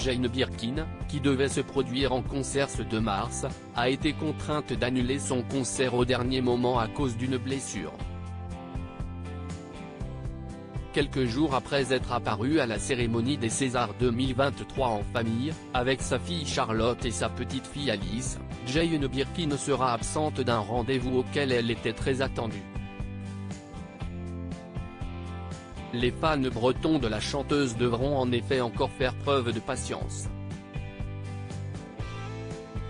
Jane Birkin, qui devait se produire en concert ce 2 mars, a été contrainte d'annuler son concert au dernier moment à cause d'une blessure. Quelques jours après être apparue à la cérémonie des Césars 2023 en famille, avec sa fille Charlotte et sa petite-fille Alice, Jane Birkin sera absente d'un rendez-vous auquel elle était très attendue. Les fans bretons de la chanteuse devront en effet encore faire preuve de patience.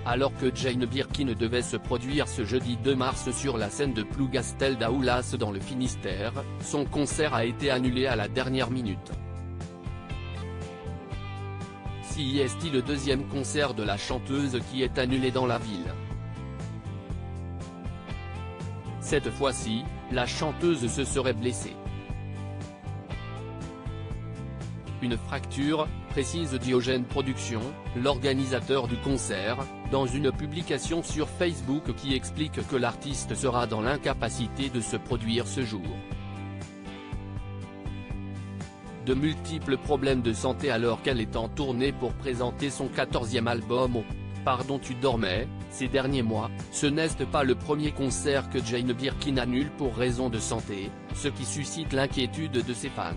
Alors que Jane Birkin devait se produire ce jeudi 2 mars sur la scène de Plougastel d'Aoulas dans le Finistère, son concert a été annulé à la dernière minute. C'est le deuxième concert de la chanteuse qui est annulé dans la ville. Cette fois-ci, la chanteuse se serait blessée. Une fracture, précise Diogène Productions, l'organisateur du concert, dans une publication sur Facebook qui explique que l'artiste sera dans l'incapacité de se produire ce jour. De multiples problèmes de santé alors qu'elle est en tournée pour présenter son 14e album au « Pardon tu dormais », ces derniers mois, ce n'est pas le premier concert que Jane Birkin annule pour raison de santé, ce qui suscite l'inquiétude de ses fans.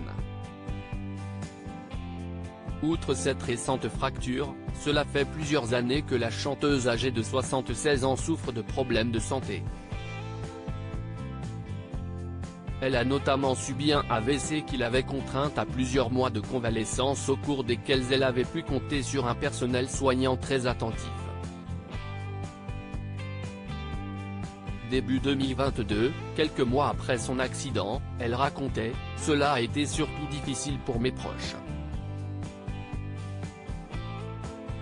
Outre cette récente fracture, cela fait plusieurs années que la chanteuse âgée de 76 ans souffre de problèmes de santé. Elle a notamment subi un AVC qui l'avait contrainte à plusieurs mois de convalescence au cours desquels elle avait pu compter sur un personnel soignant très attentif. Début 2022, quelques mois après son accident, elle racontait « Cela a été surtout difficile pour mes proches.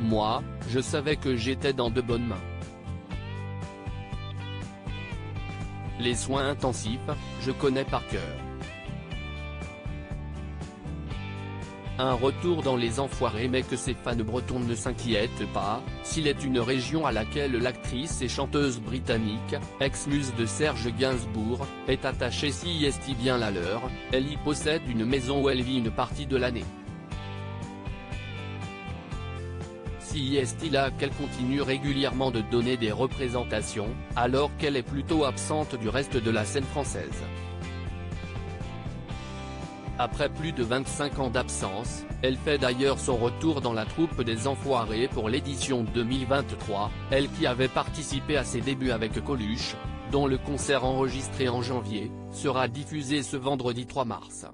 Moi, je savais que j'étais dans de bonnes mains. Les soins intensifs, je connais par cœur. Un retour dans les Enfoirés mais que ses fans bretons ne s'inquiètent pas, s'il est une région à laquelle l'actrice et chanteuse britannique, ex-muse de Serge Gainsbourg, est attachée si est bien la leur, elle y possède une maison où elle vit une partie de l'année. Si est là qu'elle continue régulièrement de donner des représentations, alors qu'elle est plutôt absente du reste de la scène française. Après plus de 25 ans d'absence, elle fait d'ailleurs son retour dans la troupe des Enfoirés pour l'édition 2023, elle qui avait participé à ses débuts avec Coluche, dont le concert enregistré en janvier, sera diffusé ce vendredi 3 mars.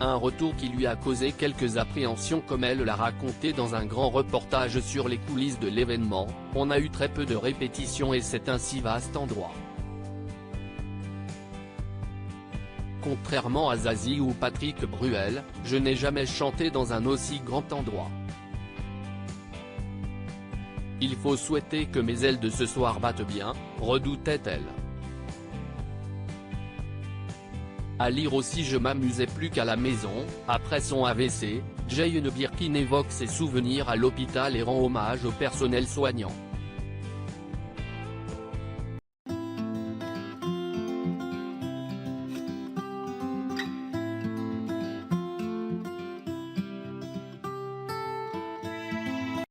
Un retour qui lui a causé quelques appréhensions comme elle l'a raconté dans un grand reportage sur les coulisses de l'événement, on a eu très peu de répétitions et c'est un si vaste endroit. Contrairement à Zazie ou Patrick Bruel, je n'ai jamais chanté dans un aussi grand endroit. Il faut souhaiter que mes ailes de ce soir battent bien, redoutait-elle. À lire aussi je m'amusais plus qu'à la maison, après son AVC, Jane Birkin évoque ses souvenirs à l'hôpital et rend hommage au personnel soignant.